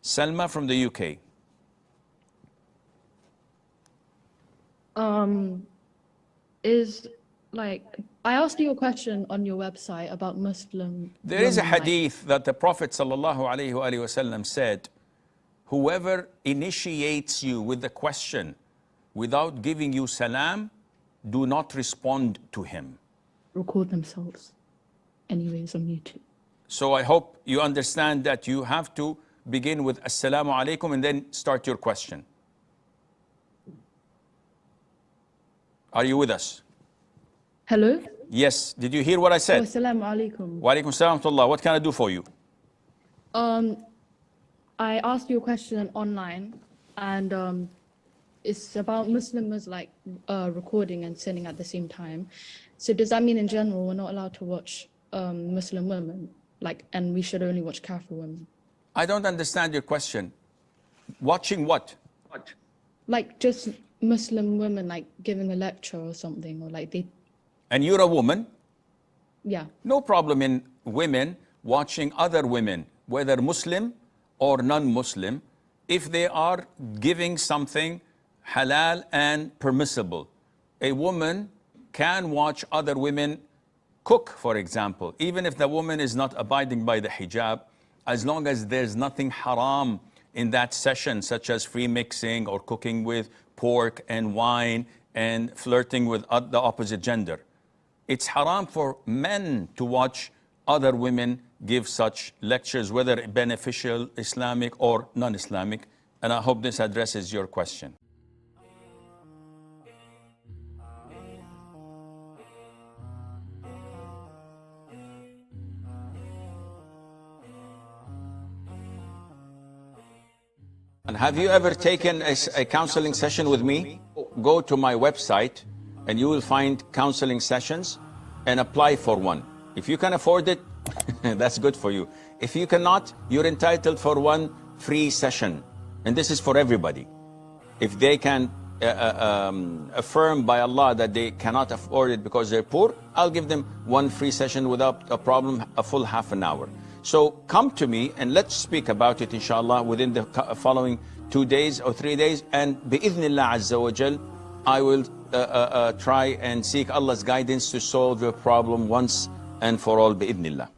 Selma from the UK. I asked you a question on your website about Muslim. There is a hadith that the Prophet ﷺ said, whoever initiates you with the question without giving you salam, do not respond to him. Record themselves anyways on YouTube. So I hope you understand that you have to begin with Assalamu alaikum and then start your question. Are you with us? Hello? Yes. Did you hear what I said? Assalamu alaikum. Wa alaikum salam wa rahmatullah. What can I do for you? I asked you a question online, and it's about Muslims recording and sinning at the same time. So does that mean in general we're not allowed to watch Muslim women, and we should only watch Kafir women? I don't understand your question. Watching what? Just Muslim women giving a lecture or something, or they. And you're a woman? Yeah. No problem in women watching other women, whether Muslim or non-Muslim, if they are giving something halal and permissible. A woman can watch other women cook, for example, even if the woman is not abiding by the hijab, as long as there's nothing haram in that session, such as free mixing or cooking with pork and wine and flirting with the opposite gender. It's haram for men to watch other women give such lectures, whether beneficial, Islamic or non-Islamic. And I hope this addresses your question. And have you ever taken a counseling session with me? Go to my website and you will find counseling sessions and apply for one. If you can afford it, that's good for you. If you cannot, you're entitled for one free session. And this is for everybody. If they can affirm by Allah that they cannot afford it because they're poor, I'll give them one free session without a problem, a full half an hour. So come to me and let's speak about it, inshallah, within the following 2 days or 3 days. And bi'idhnillah azza wa jal, I will try and seek Allah's guidance to solve your problem once and for all, bi'idhnillah.